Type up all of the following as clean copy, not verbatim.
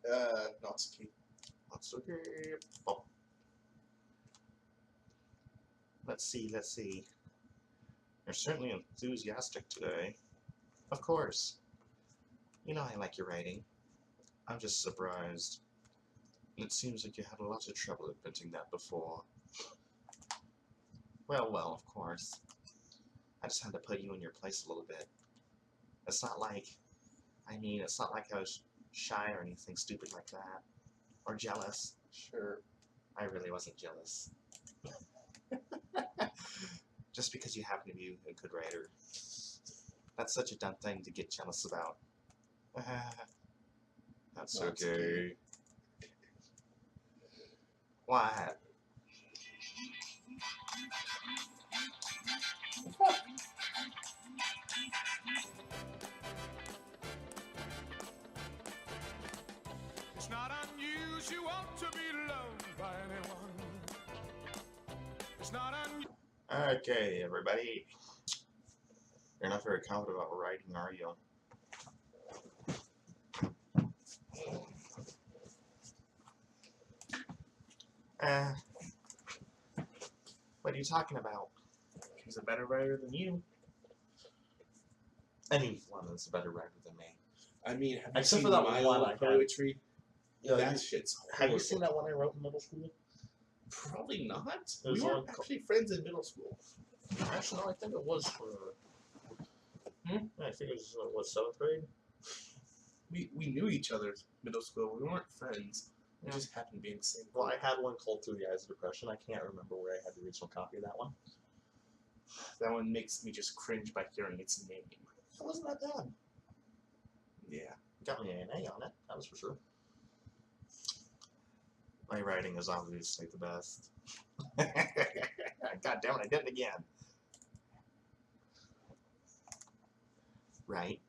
Natsuki. Natsuki. Oh. Let's see. You're certainly enthusiastic today. Of course. You know I like your writing. I'm just surprised. It seems like you had a lot of trouble admitting that before. Well, of course. I just had to put you in your place a little bit. It's not like I was shy or anything stupid like that. Or jealous. Sure. I really wasn't jealous. Just because you happen to be a good writer. That's such a dumb thing to get jealous about. That's okay. What? It's not unusual to be loved by anyone. It's not unusual. Okay, everybody. You're not very confident about writing, are you? What are you talking about? She's a better writer than you. Anyone is a better writer than me. I mean, have you Except seen for that my one old I had. poetry? Yeah, That shit's have horrible. you seen that one I wrote in middle school? Probably not. There's We one weren't actually friends in middle school. Actually, no, I think it was for... I think it was, 7th grade? We knew each other in middle school. We weren't friends. We just happened to be in the same Well, I group. had one called Through the Eyes of Depression. I can't remember where I had the original copy of that one. That one makes me just cringe by hearing its name. It wasn't that bad. Yeah. Got me an A on it, that was for sure. My writing is obviously the best. God damn it, I did it again. Right.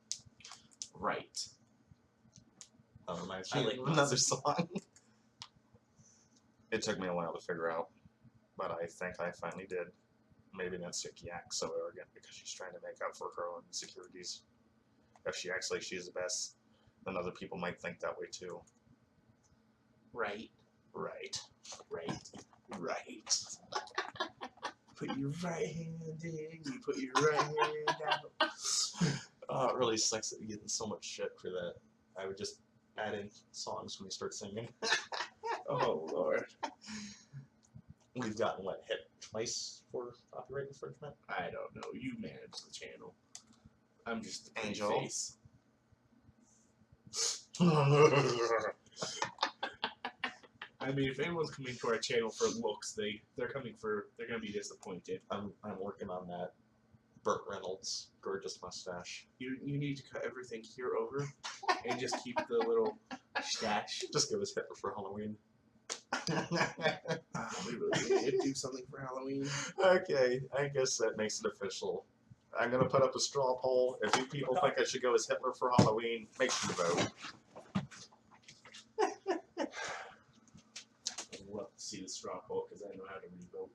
I like another song. It took me a while to figure out, but I think I finally did. Maybe Natsuki acts so arrogant because she's trying to make up for her own insecurities. If she acts like she's the best, then other people might think that way too. Right. Put your right hand in, you put your right hand out. Oh, it really sucks that you're getting so much shit for that. I would just add in songs when we start singing. Oh, Lord. We've gotten, what, hit twice for copyright infringement? I don't know. You manage the channel. I'm just the pretty Angel. face. I mean, if anyone's coming to our channel for looks, they're gonna be disappointed. I'm working on that Burt Reynolds gorgeous mustache. You need to cut everything here over and just keep the little stash. Just give us Hitler for Halloween. We really did do something for Halloween. Okay, I guess that makes it official. I'm gonna put up a straw poll. If you people think I should go as Hitler for Halloween, make sure to vote. I'd love to see the straw poll because I know how to revote.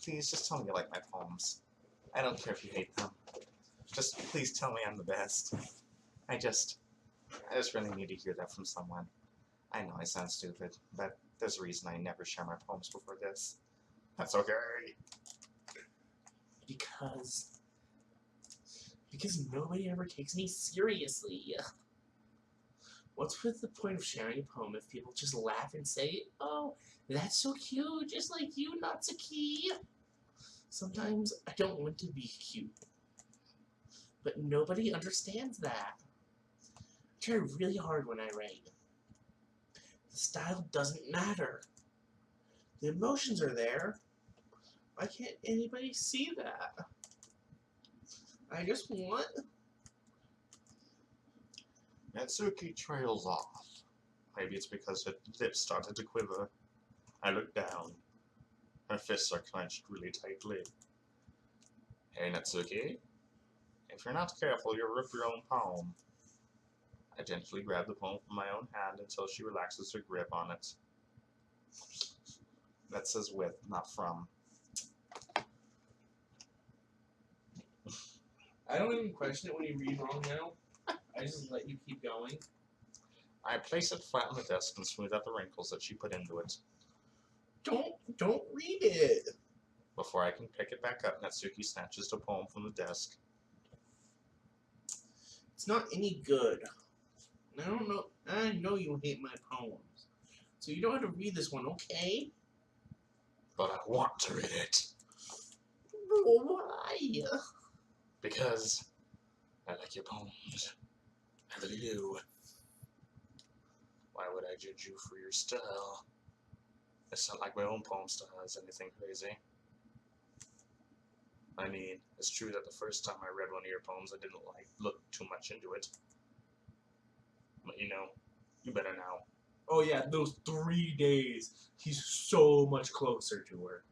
Please, just tell me you like my poems. I don't care if you hate them. Just please tell me I'm the best. I just really need to hear that from someone. I know I sound stupid, but there's a reason I never share my poems before this. That's okay. Because nobody ever takes me seriously. What's with the point of sharing a poem if people just laugh and say, "Oh, that's so cute, just like you, Natsuki"? Sometimes I don't want to be cute. But nobody understands that. I try really hard when I write. The style doesn't matter. The emotions are there. Why can't anybody see that? I just want... Natsuki trails off. Maybe it's because her lips started to quiver. I look down. Her fists are clenched really tightly. Hey, Natsuki. If you're not careful, you'll rip your own poem. I gently grab the poem from my own hand until she relaxes her grip on it. That says with, not from. I don't even question it when you read wrong now. I just let you keep going. I place it flat on the desk and smooth out the wrinkles that she put into it. Don't read it. Before I can pick it back up, Natsuki snatches the poem from the desk. It's not any good. I don't know. I know you hate my poems, so you don't have to read this one, okay? But I want to read it. Why? Because I like your poems. I really do. Why would I judge you for your style? It's not like my own poem style is anything crazy. I mean, it's true that the first time I read one of your poems, I didn't look too much into it. But you know, you better now. Oh yeah, those 3 days. He's so much closer to her.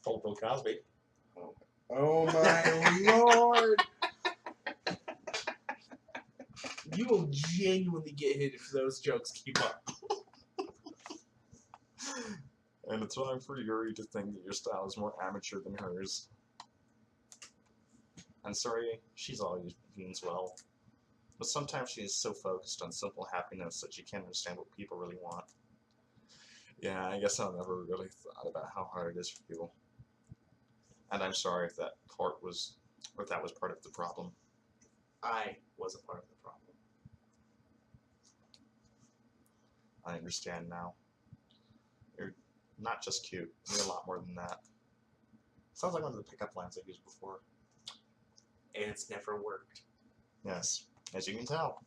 Full Bill Cosby. Oh my lord! You will genuinely get hit if those jokes keep up. And it's wrong for Yuri to think that your style is more amateur than hers. I'm sorry, she's always means well. But sometimes she is so focused on simple happiness that she can't understand what people really want. Yeah, I guess I've never really thought about how hard it is for people. And I'm sorry if that was part of the problem. I was a part of the problem. I understand now. You're not just cute, you're a lot more than that. Sounds like one of the pickup lines I've used before. And it's never worked. Yes, as you can tell.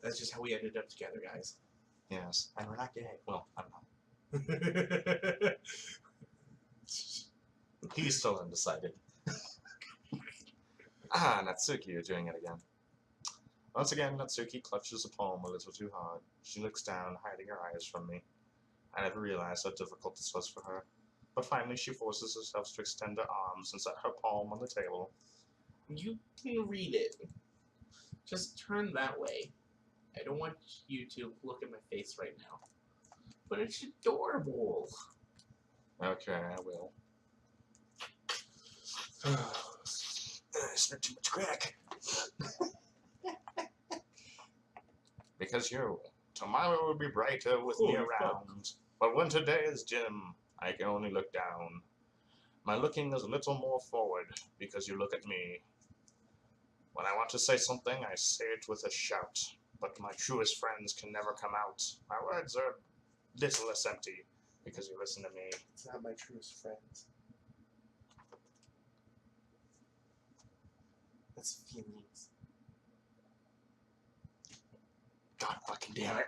That's just how we ended up together, guys. Yes, and we're not gay. Well, I don't know. He's still undecided. Natsuki, you're doing it again. Once again, Natsuki clutches the poem a little too hard. She looks down, hiding her eyes from me. I never realized how difficult this was for her. But finally, she forces herself to extend her arms and set her palm on the table. You can read it. Just turn that way. I don't want you to look at my face right now. But it's adorable. Okay, I will. It's not too much crack. Because tomorrow will be brighter with me around. But when today is dim, I can only look down. My looking is a little more forward because you look at me. When I want to say something, I say it with a shout. But my truest friends can never come out. My words are little less empty because you listen to me. It's not my truest friends. That's feelings. God fucking damn it.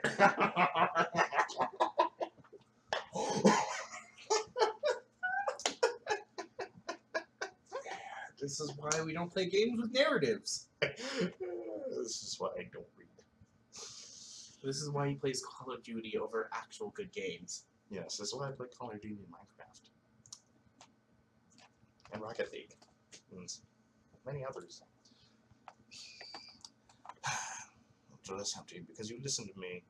This is why we don't play games with narratives. This is why I don't read. This is why he plays Call of Duty over actual good games. Yes, this is why I play Call of Duty and Minecraft. And Rocket League. And many others. So that's empty because you listen to me.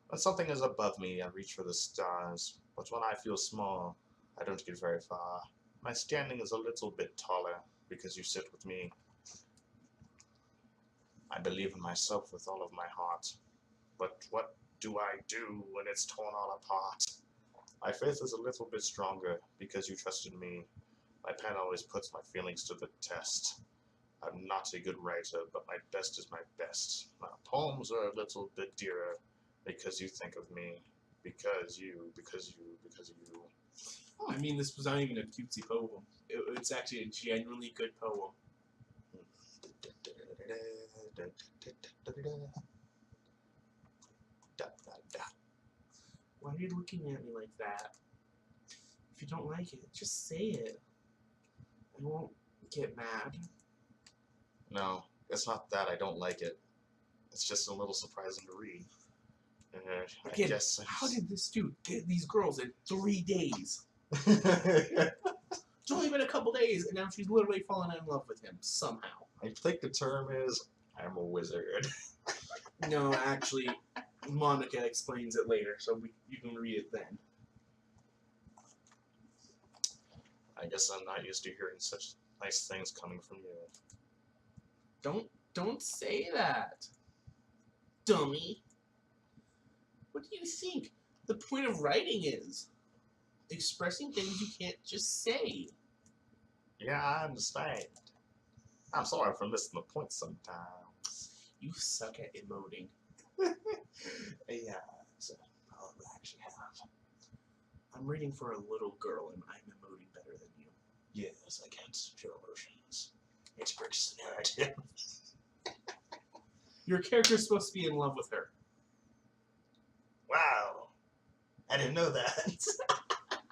When something is above me, I reach for the stars. But when I feel small, I don't get very far. My standing is a little bit taller because you sit with me. I believe in myself with all of my heart. But what do I do when it's torn all apart? My faith is a little bit stronger because you trusted me. My pen always puts my feelings to the test. I'm not a good writer, but my best is my best. My poems are a little bit dearer because you think of me. Because you. I mean, this was not even a cutesy poem. It's actually a genuinely good poem. Why are you looking at me like that? If you don't like it, just say it. I won't get mad. No, it's not that I don't like it. It's just a little surprising to read. Again, I guess how did this dude get these girls in 3 days? It's only been a couple days, and now she's literally fallen in love with him somehow. I think the term is, I'm a wizard. No, actually, Monica explains it later, so you can read it then. I guess I'm not used to hearing such nice things coming from you. Don't say that, dummy. What do you think the point of writing is? Expressing things you can't just say. Yeah, I understand. I'm sorry for missing the point sometimes. You suck at emoting. Yeah, it's a problem I actually have. I'm reading for a little girl and I'm emoting better than you. Yes, I can't show emotions. It breaks the narrative. Your character's supposed to be in love with her. Wow. I didn't know that.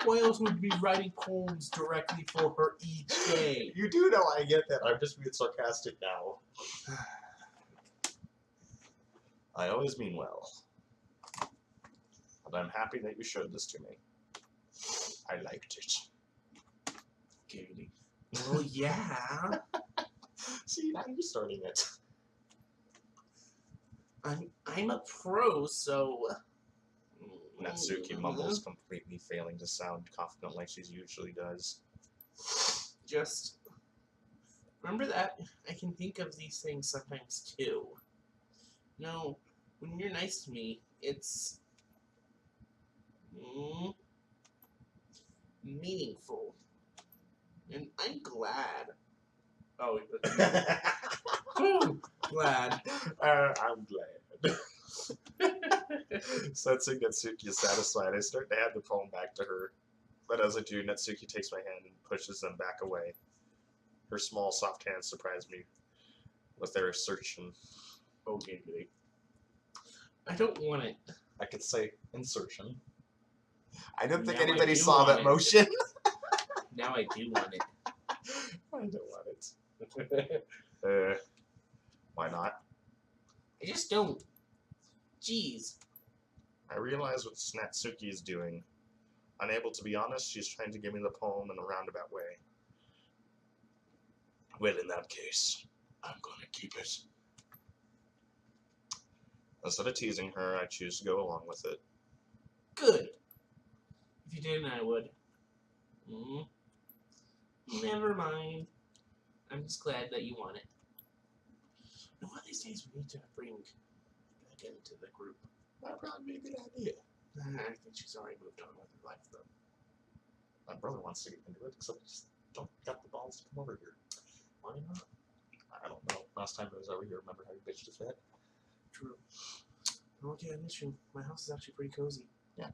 Why else would we be writing poems directly for her each day? You do know I get that. I'm just being sarcastic now. I always mean well. And I'm happy that you showed this to me. I liked it. Katie. Well, yeah. See, now you're starting it. I'm a pro, so. Natsuki mumbles, completely failing to sound confident like she usually does. Just remember that I can think of these things sometimes too. No, when you're nice to me, it's meaningful, and I'm glad. Oh, glad. I'm glad. Sensing Natsuki is satisfied, I start to hand the poem back to her. But as I do, Natsuki takes my hand and pushes them back away. Her small, soft hands surprise me with their assertion. Okay, goody. I don't want it. I could say insertion. I don't think Now I anybody do saw want that it. motion. Now I do want it. I don't want it. Why not? I just don't. Jeez. I realize what Natsuki is doing. Unable to be honest, she's trying to give me the poem in a roundabout way. Well, in that case, I'm gonna keep it. Instead of teasing her, I choose to go along with it. Good. If you didn't, I would. Never mind. I'm just glad that you want it. And one of these days we need to bring Becca into the group. That'd probably be a good idea. I think she's already moved on with her life, though. My brother wants to get into it, except I just don't got the balls to come over here. Why not? I don't know. Last time I was over here, remember how you bitched a fit? True. Okay, an issue. My house is actually pretty cozy. Yeah.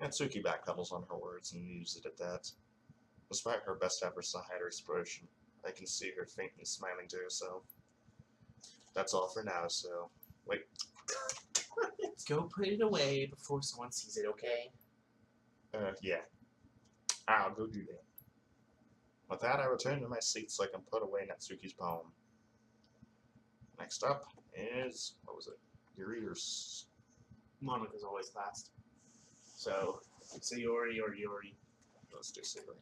Natsuki backpedals on her words and leaves it at that. Despite her best efforts to hide her expression, I can see her faintly smiling to herself. That's all for now, so... Wait. Go put it away before someone sees it, okay? Yeah. I'll go do that. With that, I return to my seat so I can put away Natsuki's poem. Next up is... what was it? Yuri or... Monica's always last. So, Sayori or Yuri. Let's do Sayori.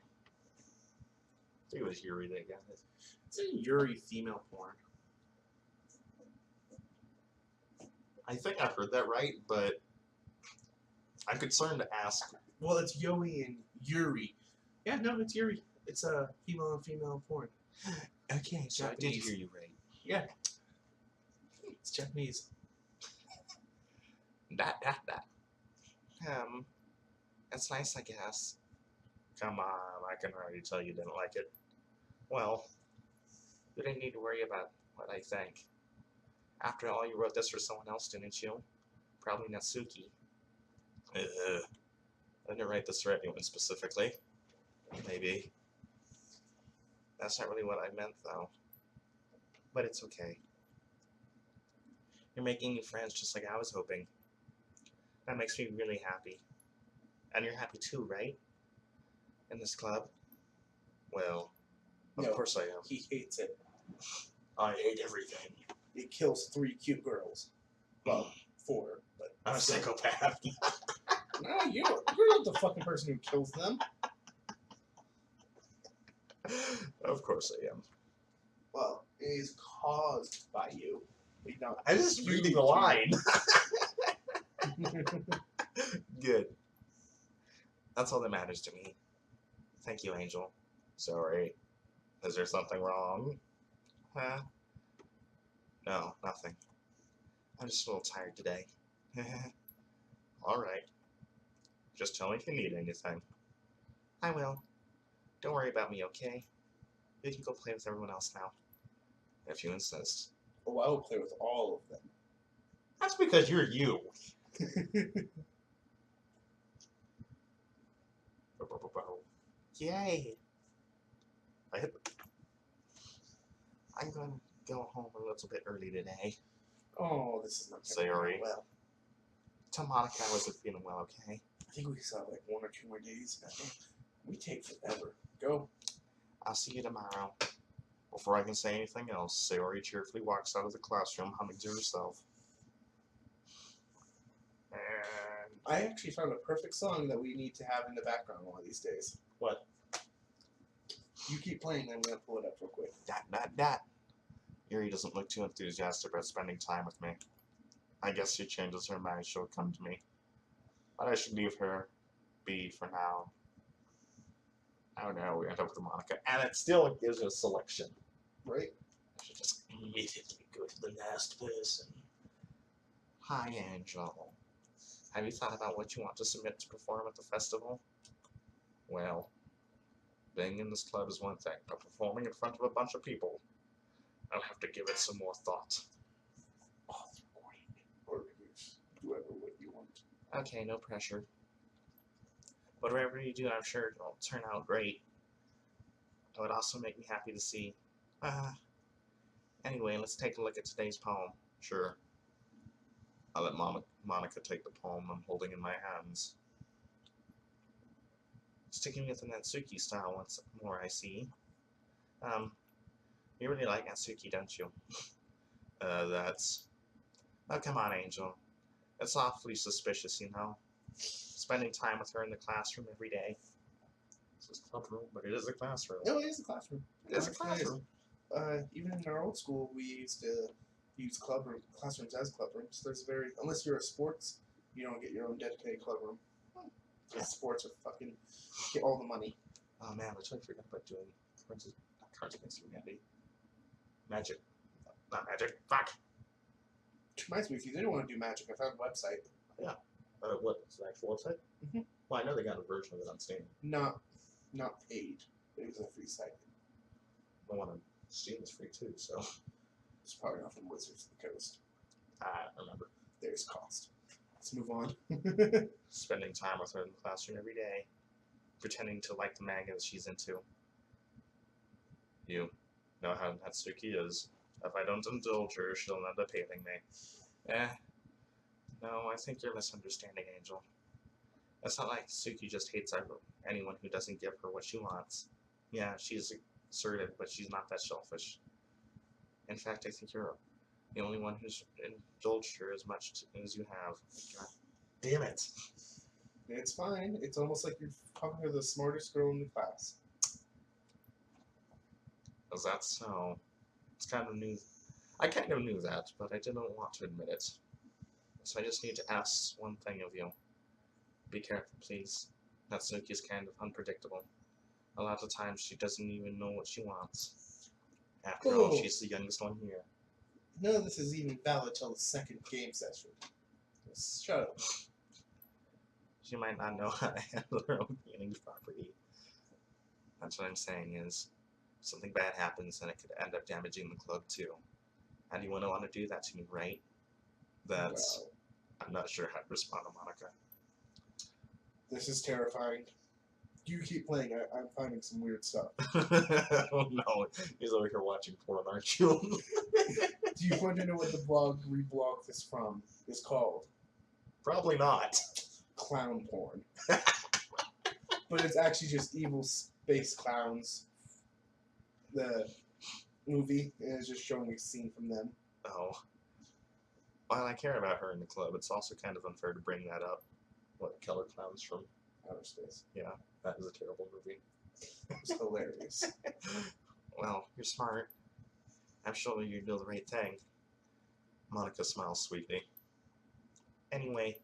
I think it was Yuri that got it. It's a Yuri female porn. I think I've heard that right, but I'm concerned to ask. Well, it's Yoi and Yuri. Yeah, no, it's Yuri. It's a female and female porn. Okay, so I did Japanese. hear you right. Yeah. It's Japanese. That. That's nice, I guess. Come on, I can already tell you didn't like it. Well, you didn't need to worry about what I think. After all, you wrote this for someone else, didn't you? Probably Natsuki. I didn't write this for anyone specifically. Maybe. That's not really what I meant, though. But it's okay. You're making new friends just like I was hoping. That makes me really happy. And you're happy too, right? In this club? Well, of course I am. He hates it. I hate everything. It kills 3 cute girls. Well, 4, but... I'm a psychopath. No, you're not the fucking person who kills them. Of course I am. Well, it is caused by you. But you don't. I'm just reading the line. Good. That's all that matters to me. Thank you, Angel. Sorry. Is there something wrong? Huh? No, nothing. I'm just a little tired today. Alright. Just tell me if you need anything. I will. Don't worry about me, okay? You can go play with everyone else now. If you insist. Oh, I will play with all of them. That's because you're you. Yay! I'm gonna go home a little bit early today. Oh, this is not Sorry. going well. Tell Monica I wasn't feeling well, okay? I think we still have like 1 or 2 more days. We take forever. Go. I'll see you tomorrow. Before I can say anything else, Sayori cheerfully walks out of the classroom, humming to herself. And I actually found a perfect song that we need to have in the background one of these days. what? You keep playing, I'm gonna pull it up real quick. That. Yuri doesn't look too enthusiastic about spending time with me. I guess she changes her mind, she'll come to me. But I should leave her be for now. Oh no, we end up with Monica. And it still gives you a selection. Right? I should just immediately go to the last person. Hi, Angel. Have you thought about what you want to submit to perform at the festival? Well, being in this club is one thing, but performing in front of a bunch of people, I'll have to give it some more thought. Or do whatever what you want. Okay, no pressure. But whatever you do, I'm sure it'll turn out great. It would also make me happy to see. Anyway, let's take a look at today's poem. Sure. I'll let Monica take the poem I'm holding in my hands. Sticking with the Natsuki style once more, I see. You really like Natsuki, don't you? That's... Oh, come on, Angel. It's awfully suspicious, you know? Spending time with her in the classroom every day. This is a club room, but it is a classroom. No, it is a classroom. It is a classroom. Even in our old school, we used to use classrooms as club rooms. Unless you're a sports, you don't get your own dedicated club room. Because sports are fucking get all the money. Oh man, I totally forgot about doing Cards Against Humanity. Magic. Not magic. Fuck! Which reminds me, if you didn't want to do magic, I found a website. What? It's an actual website? Mhm. Well, I know they got a version of it on Steam. Not paid, but it was a free site. The one on Steam is free too, so It's probably not from Wizards of the Coast. I remember. There's cost. Let's move on. Spending time with her in the classroom every day, pretending to like the manga that she's into. You know how Natsuki is. If I don't indulge her, she'll end up hating me. No, I think you're misunderstanding, Angel. It's not like Natsuki just hates anyone who doesn't give her what she wants. Yeah, she's assertive, but she's not that selfish. In fact, I think you're the only one who's indulged her as much as you have. God damn it. It's fine. It's almost like you're talking to the smartest girl in the class. Is that so? It's kind of new. I kind of knew that, but I didn't want to admit it. So I just need to ask one thing of you. Be careful, please. Natsuki's kind of unpredictable. A lot of times she doesn't even know what she wants. After all, she's the youngest one here. None of this is even valid till the second game session. Just shut up. She might not know how to handle her own feelings properly. That's what I'm saying is, something bad happens and it could end up damaging the club too. And you wouldn't want to do that to me, right? That's... Wow. I'm not sure how to respond to Monica. This is terrifying. You keep playing. I'm finding some weird stuff. Oh no, he's over here watching porn, aren't you? Do you want to know what the blog reblog this from is called? Probably not. Clown porn. But it's actually just evil space clowns. The movie, and it's just showing a scene from them. Oh. While I care about her in the club, it's also kind of unfair to bring that up. What, Killer Clowns from Outer space. Yeah, that is a terrible movie. It's hilarious. Well, you're smart. I'm sure you do the right thing. Monica smiles sweetly. Anyway,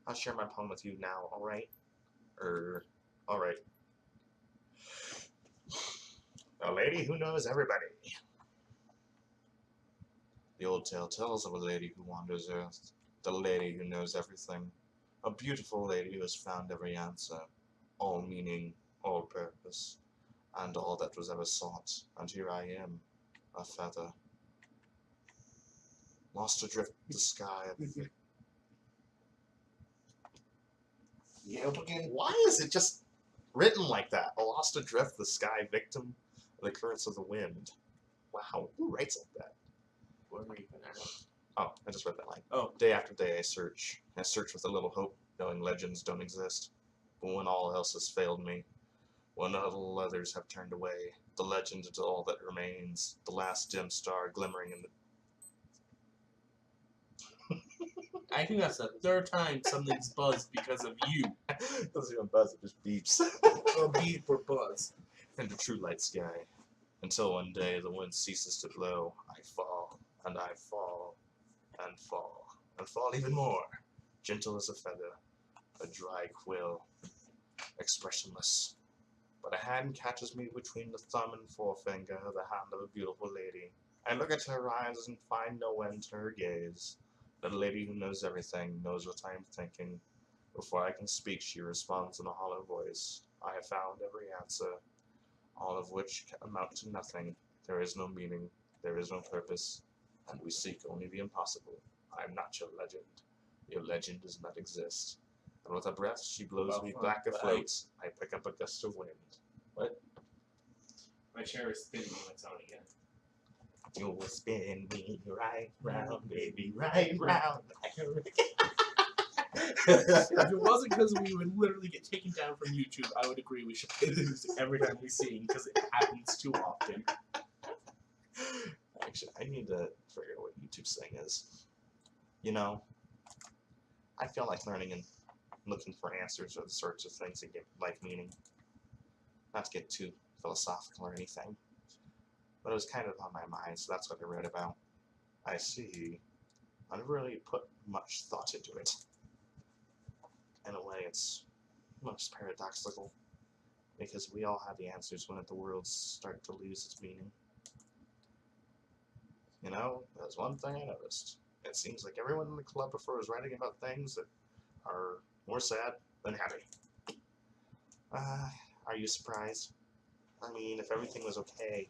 I'll share my poem with you now, alright? Alright. A lady who knows everybody. The old tale tells of a lady who wanders earth, the lady who knows everything, a beautiful lady who has found every answer, all meaning, all purpose, and all that was ever sought, and here I am, a feather, lost adrift the sky. Yep, again. Why is it just written like that? A lost adrift the sky, victim of the currents of the wind. Wow, who writes like that? What were you gonna Oh, I just read that line. Oh. Day after day I search with a little hope, knowing legends don't exist. But when all else has failed me, when all others have turned away, the legend is all that remains, the last dim star glimmering in the... I think that's the third time something's buzzed because of you. It doesn't even buzz, it just beeps. A beat for buzz. Into true light sky, until one day the wind ceases to blow, I fall, and I fall, and fall, and fall even more, gentle as a feather, a dry quill, expressionless. But a hand catches me between the thumb and forefinger, the hand of a beautiful lady. I look at her eyes and find no end to her gaze. The lady who knows everything knows what I am thinking. Before I can speak, she responds in a hollow voice. I have found every answer, all of which amount to nothing. There is no meaning, there is no purpose, and we seek only the impossible. I am not your legend. Your legend does not exist. And with a breath, she blows me back afloat. I pick up a gust of wind. What? My chair is spinning on its own again. You will spin me right round, baby, right round. If it wasn't because we would literally get taken down from YouTube, I would agree we should play the music every time we sing because it happens too often. Actually, I need to figure out what YouTube's thing is. You know, I feel like learning and looking for answers are the sorts of things that give life meaning. Not to get too philosophical or anything, but it was kind of on my mind, so that's what I wrote about. I see. I never really put much thought into it. In a way, it's most paradoxical, because we all have the answers when the world starts to lose its meaning. You know, there's one thing I noticed. It seems like everyone in the club prefers writing about things that are more sad than happy. Are you surprised? I mean, if everything was okay,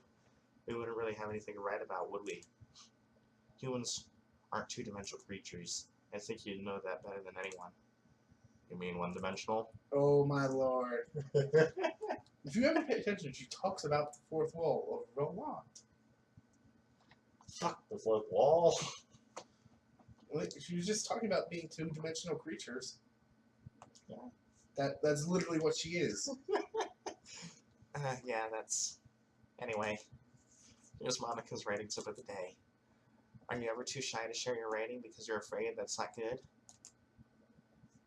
we wouldn't really have anything to write about, would we? Humans aren't two-dimensional creatures. I think you'd know that better than anyone. You mean one-dimensional? Oh my lord. If you ever pay attention, she talks about the fourth wall a lot. Fuck the fourth wall. She was just talking about being two-dimensional creatures. Yeah. That's literally what she is. Yeah, that's... Anyway, here's Monica's writing tip of the day. Are you ever too shy to share your writing because you're afraid that's not good?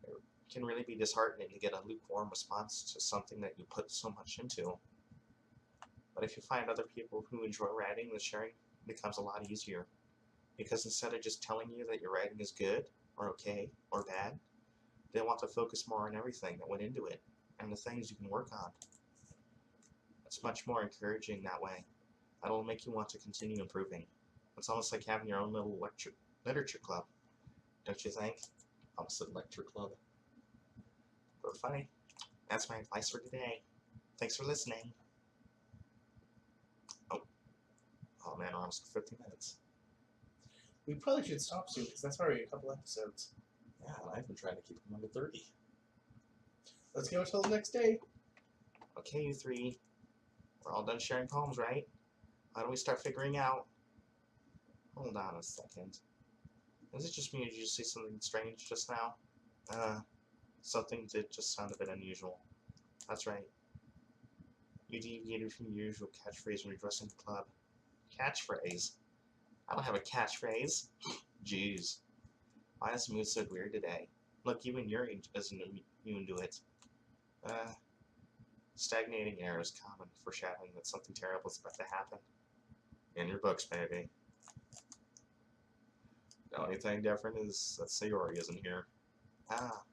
It can really be disheartening to get a lukewarm response to something that you put so much into. But if you find other people who enjoy writing, the sharing becomes a lot easier. Because instead of just telling you that your writing is good, or okay, or bad, they want to focus more on everything that went into it, and the things you can work on. It's much more encouraging that way. That'll make you want to continue improving. It's almost like having your own little literature club, don't you think? I almost said lecture club. But funny. That's my advice for today. Thanks for listening. Oh man, we're almost 50 minutes. We probably should stop soon because that's already a couple episodes. Yeah, I've been trying to keep them under 30. Let's go until the next day. Okay, you three. We're all done sharing poems, right? How do we start figuring out? Hold on a second. Is it just me or did you see something strange just now? Something did just sound a bit unusual. That's right. You deviated from your usual catchphrase when you're dressing the club. Catchphrase? I don't have a catchphrase. Jeez. Why is the mood so weird today? Look, even your age isn't immune to it. Stagnating air is common, foreshadowing that something terrible is about to happen. In your books, maybe. The only thing different is that Sayori isn't here. Ah.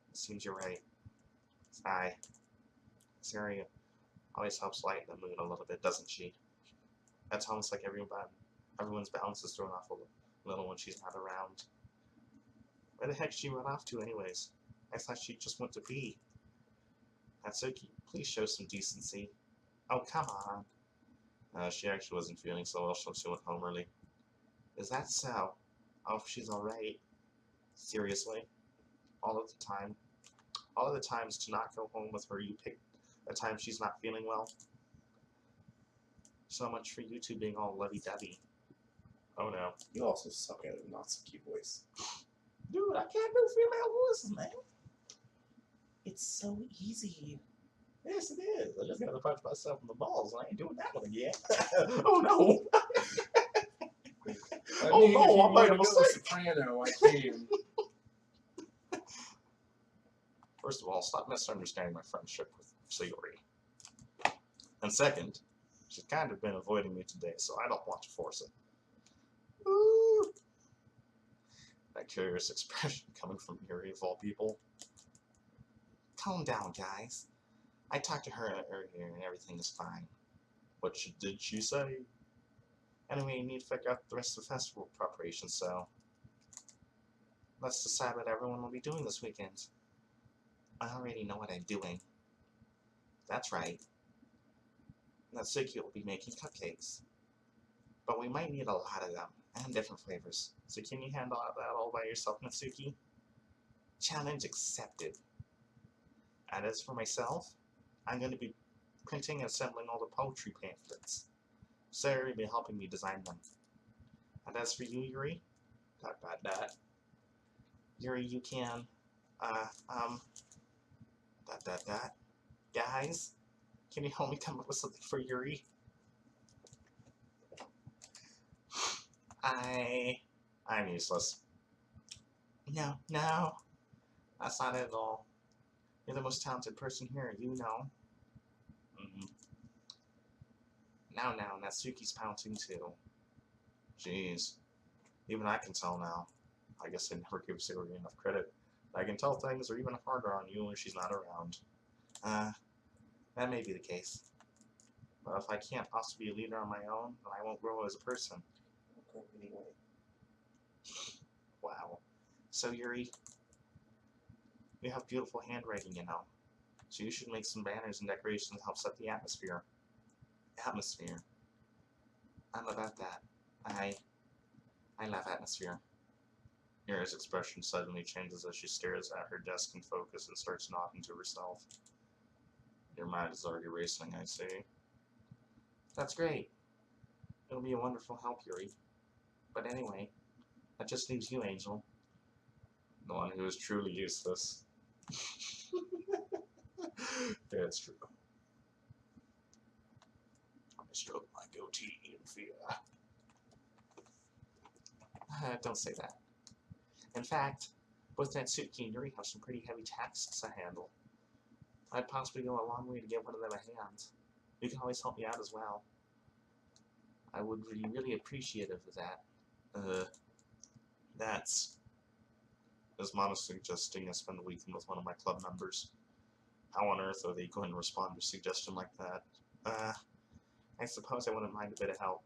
It seems you're right. Sigh. Sayori, Always helps lighten the mood a little bit, doesn't she? That's almost like everyone's balance is thrown off a little when she's not around. Where the heck did she run off to anyways? I thought she just went to pee. Natsuki, please show some decency. Oh, come on. She actually wasn't feeling so well, so she went home early. Is that so? Oh, she's alright. Seriously? All of the time? All of the times to not go home with her, you pick a time she's not feeling well? So much for you two being all lovey-dovey. Oh no. You also suck at a Natsuki voice. Dude, I can't do female voices, man. It's so easy. Yes, it is. I just gotta punch myself in the balls, and I ain't doing that one again. Oh no! I Oh, mean, no, if you I made want a to go mistake. soprano, I can. First of all, stop misunderstanding my friendship with Sayori. And second, she's kind of been avoiding me today, so I don't want to force it. Ooh. That curious expression coming from Yuri of all people. Calm down, guys. I talked to her earlier and everything is fine. What did she say? Anyway, you need to figure out the rest of the festival preparations, so let's decide what everyone will be doing this weekend. I already know what I'm doing. That's right. Natsuki will be making cupcakes. But we might need a lot of them, and different flavors. So can you handle that all by yourself, Natsuki? Challenge accepted. And as for myself, I'm going to be printing and assembling all the poetry pamphlets. Sarah will be helping me design them. And as for you, Yuri, ... Yuri, you can, Guys, can you help me come up with something for Yuri? I'm useless. No, that's not it at all. You're the most talented person here, you know. Now, Natsuki's pouting too. Jeez. Even I can tell now. I guess I never give Sayori enough credit. I can tell things are even harder on you when she's not around. That may be the case. But if I can't possibly be a leader on my own, then I won't grow as a person. Anyway. Wow. So, Yuri, you have beautiful handwriting, you know. So you should make some banners and decorations to help set the atmosphere. I'm about that. I love atmosphere. Yuri's expression suddenly changes as she stares at her desk in focus and starts nodding to herself. Your mind is already racing, I see. That's great. It'll be a wonderful help, Yuri. But anyway, that just leaves you, Angel. The one who is truly useless. Yeah, it's true. I stroke my goatee in fear. Don't say that. In fact, both Natsuki and Yuri have some pretty heavy tasks to handle. I'd possibly go a long way to get one of them a hand. You can always help me out as well. I would be really appreciative of that. That's... His mom is suggesting I spend a weekend with one of my club members. How on earth are they going to respond to a suggestion like that? I suppose I wouldn't mind a bit of help.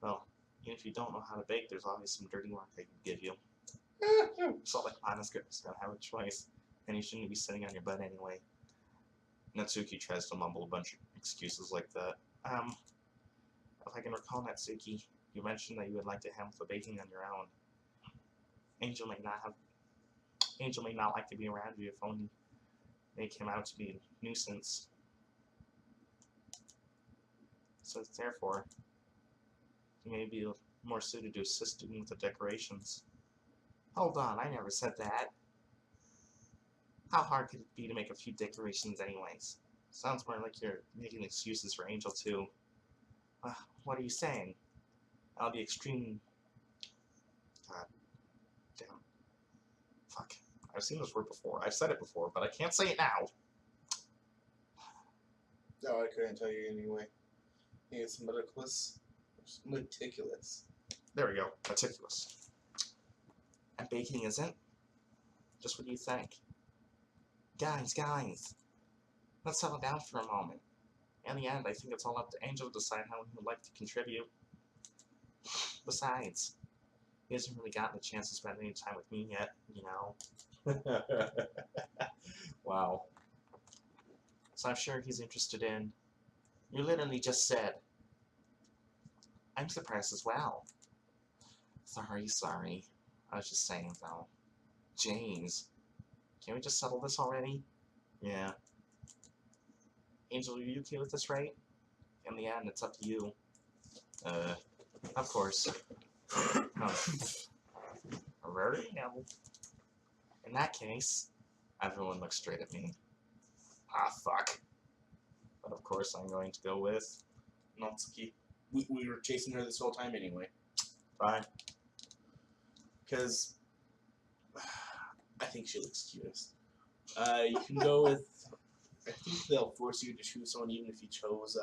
Well, even if you don't know how to bake, there's always some dirty work I can give you. It's not like honest goodness, gotta have a choice. And you shouldn't be sitting on your butt anyway. Natsuki tries to mumble a bunch of excuses like that. If I can recall, Natsuki, you mentioned that you would like to handle the baking on your own. Angel may not like to be around you if only they came out to be a nuisance. So therefore, you may be more suited to assisting with the decorations. Hold on, I never said that. How hard could it be to make a few decorations anyways? Sounds more like you're making excuses for Angel too. What are you saying? I'll be extreme... God damn. Fuck. I've seen this word before. I've said it before, but I can't say it now. No, I couldn't tell you anyway. It's meticulous. There we go. Meticulous. And baking isn't? Just what do you think? Guys, let's settle down for a moment. In the end, I think it's all up to Angel to decide how he would like to contribute. Besides, he hasn't really gotten a chance to spend any time with me yet, you know. Wow. So I'm sure he's interested in... You literally just said... I'm surprised as well. Sorry. I was just saying, though. James. Can we just settle this already? Yeah. Angel, are you okay with this, right? In the end, it's up to you. Of course. Very well. In that case, everyone looks straight at me. Ah, fuck. But of course, I'm going to go with... Natsuki. We were chasing her this whole time anyway. Fine. Because I think she looks cutest. You can go with... I think they'll force you to choose someone even if you chose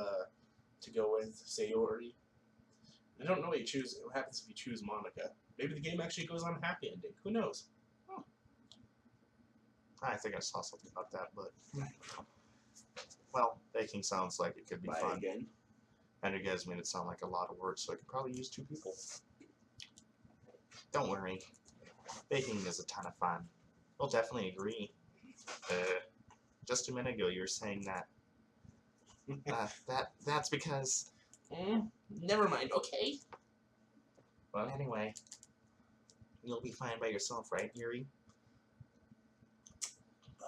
to go with Sayori. I don't know what happens if you choose Monica. Maybe the game actually goes on a happy ending. Who knows? I think I saw something about that, but... Well, baking sounds like it could be fun. Again. And you guys made it sound like a lot of work, so I could probably use 2 people. Don't worry. Baking is a ton of fun. We'll definitely agree. Just a minute ago you were saying that. That's because... Never mind, okay? Well, anyway. You'll be fine by yourself, right, Yuri?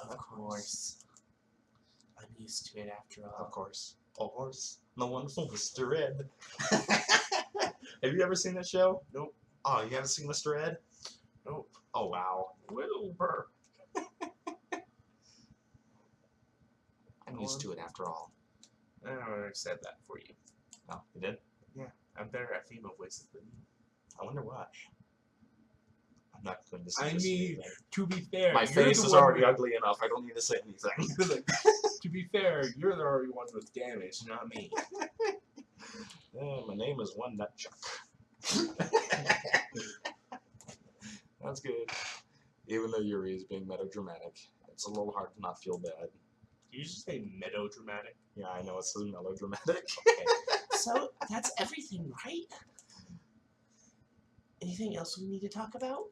Of course. I'm used to it after all. Of course. The wonderful Mr. Ed. Have you ever seen that show? Nope. Oh, you haven't seen Mr. Ed? Nope. Oh, wow. Wilbur. I'm used to it after all. I already said that for you. Oh, you did? Yeah. I'm better at female voices than you. I wonder why. I'm not going to say I this mean, anything. to be fair, My you're face the is one already with- ugly enough. I don't need to say anything. To be fair, you're the already one with damage, not me. My name is One Nut Chuck. That's good. Even though Yuri is being melodramatic, it's a little hard to not feel bad. Did you just say melodramatic? Yeah, I know it says melodramatic. Okay. So, that's everything, right? Anything else we need to talk about?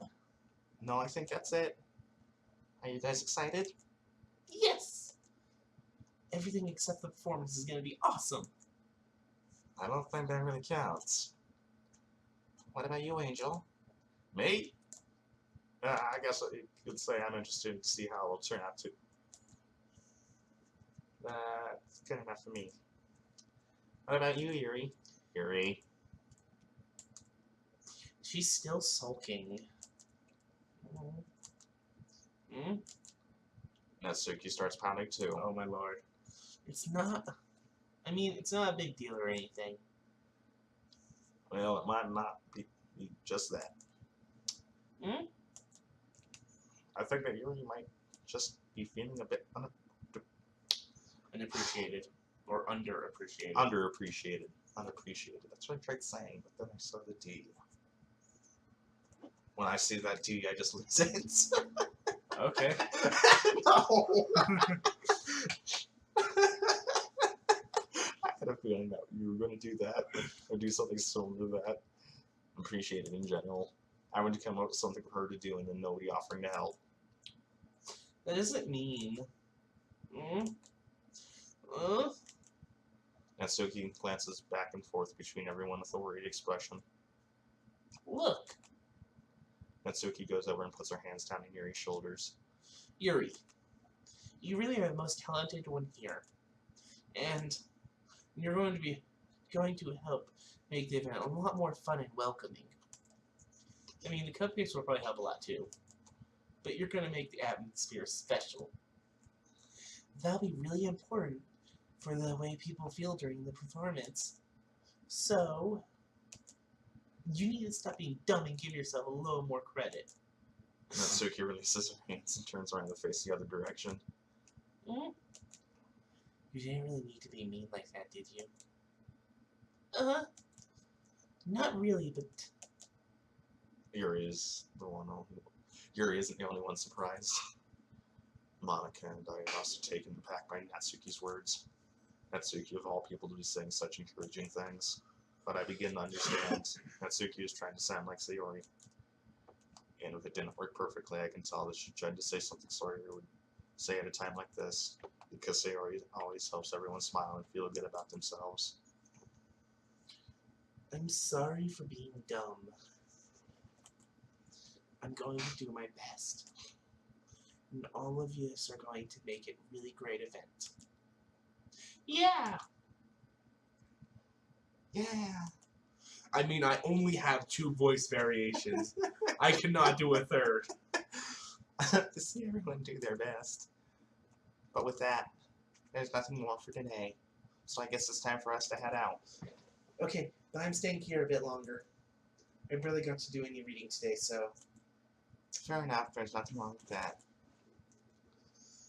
No, I think that's it. Are you guys excited? Yes! Everything except the performance is gonna be awesome. I don't think that really counts. What about you, Angel? Me? I guess you could say I'm interested to see how it'll turn out too. That's good enough for me. What about you, Yuri? Yuri? She's still sulking. Natsuki starts pounding too. Oh my lord. It's not... I mean, it's not a big deal or anything. Well, it might not be just that. I think that Yuri might just be feeling a bit Unappreciated. Or underappreciated. underappreciated. Unappreciated. That's what I tried saying, but then I saw the D. When I see that D, I just lose it. Okay. No! I had a feeling that you were going to do that, or do something similar to that. Appreciated in general. I went to come up with something for her to do, and then nobody offering to help. That doesn't mean... Natsuki glances back and forth between everyone with a worried expression. Look, Natsuki goes over and puts her hands down on Yuri's shoulders. Yuri, you really are the most talented one here. And you're going to help make the event a lot more fun and welcoming. I mean, the cupcakes will probably help a lot too. But you're going to make the atmosphere special. That'll be really important for the way people feel during the performance. So, you need to stop being dumb and give yourself a little more credit. Natsuki releases her hands and turns around to face the other direction. You didn't really need to be mean like that, did you? Not really, but... Yuri isn't the only one surprised. Monica and I are also taken aback by Natsuki's words. Natsuki, of all people, to be saying such encouraging things. But I begin to understand Natsuki is trying to sound like Sayori. And if it didn't work perfectly, I can tell that she tried to say something Sayori would say at a time like this. Because Sayori always helps everyone smile and feel good about themselves. I'm sorry for being dumb. I'm going to do my best. And all of you are going to make it a really great event. Yeah! Yeah! I mean, I only have 2 voice variations. I cannot do a third. To see everyone do their best. But with that, there's nothing more for today. So I guess it's time for us to head out. Okay, but I'm staying here a bit longer. I barely got to do any reading today, so... Fair enough, there's nothing wrong with that.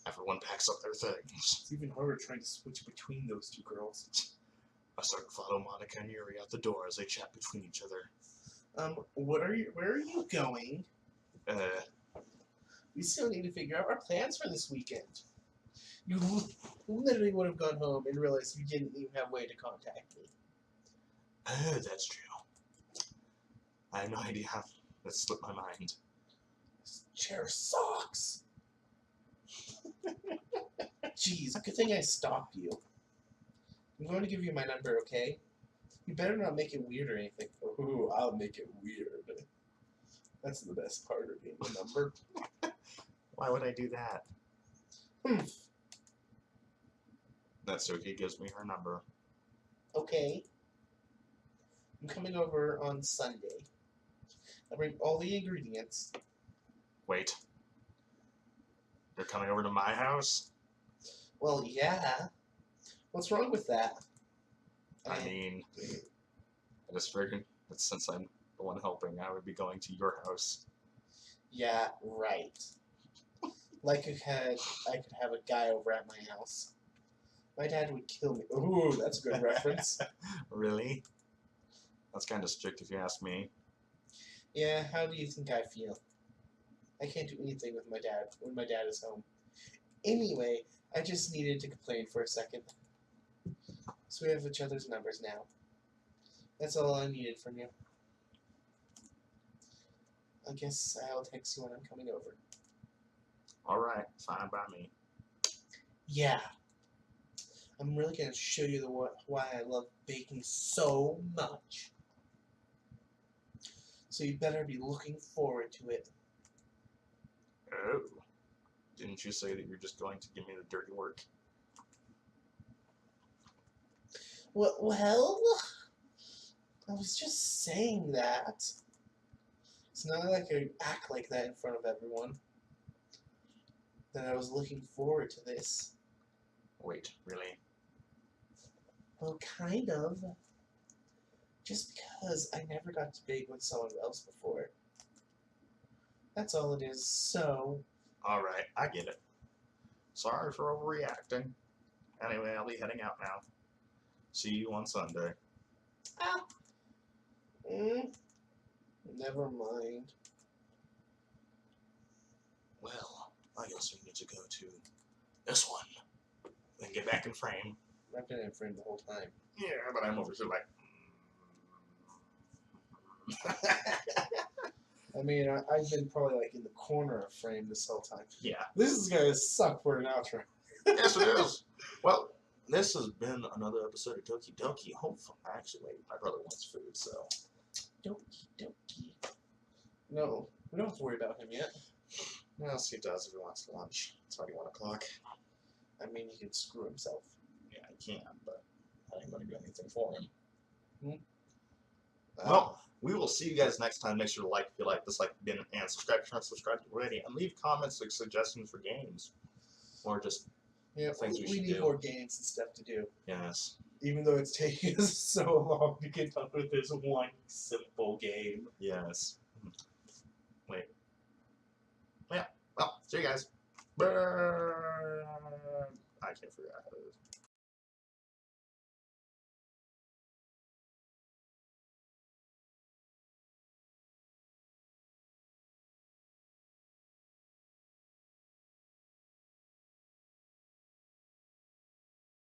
Everyone packs up their things. It's even harder trying to switch between those 2 girls. I start to follow Monica and Yuri out the door as they chat between each other. Where are you going? We still need to figure out our plans for this weekend. You literally would have gone home and realized you didn't even have a way to contact me. Oh, that's true. I have no idea how that slipped my mind. This chair sucks. Jeez, good thing I stopped you. I'm going to give you my number, okay? You better not make it weird or anything. Ooh, I'll make it weird. That's the best part of being a number. Why would I do that? Natsuki gives me her number. Okay. I'm coming over on Sunday. I'll bring all the ingredients. Wait. You're coming over to my house? Well, yeah. What's wrong with that? I mean, I just figured that since I'm the one helping, I would be going to your house. Yeah, right. Like I could have a guy over at my house. My dad would kill me. Ooh, that's a good reference. Really? That's kind of strict if you ask me. Yeah, how do you think I feel? I can't do anything with my dad when my dad is home. Anyway, I just needed to complain for a second. So we have each other's numbers now. That's all I needed from you. I guess I'll text you when I'm coming over. Alright, fine by me. Yeah. I'm really going to show you why I love baking so much. So you better be looking forward to it. Oh. Didn't you say that you're just going to give me the dirty work? Well, I was just saying that. It's not like I act like that in front of everyone. That I was looking forward to this. Wait, really? Well, kind of. Just because I never got to bake with someone else before. That's all it is, so... Alright, I get it. Sorry for overreacting. Anyway, I'll be heading out now. See you on Sunday. Ah. Never mind. Well, I guess we need to go to this one. Then get back in frame. I've been in frame the whole time. Yeah, but I'm over here like... I mean, I've been probably like in the corner of frame this whole time. Yeah. This is gonna suck for an outro. Yes, it is. Well, this has been another episode of Doki Doki. Hopefully, actually, wait, my brother wants food, so... Doki Doki. No, we don't have to worry about him yet. Yes, he does if he wants lunch. It's already 1 o'clock. I mean, he can screw himself. Yeah, he can, but I ain't gonna do anything for him. Uh, Well, we will see you guys next time. Make sure to like if you like this, and subscribe if you're not subscribed already, and leave comments like suggestions for games, or just yeah, things we we should need do. more games and stuff to do. yes. Even though it's taking us so long to get done with this one simple game. Yes. Wait. Yeah. Well, see you guys. Bye. I can't figure out how to.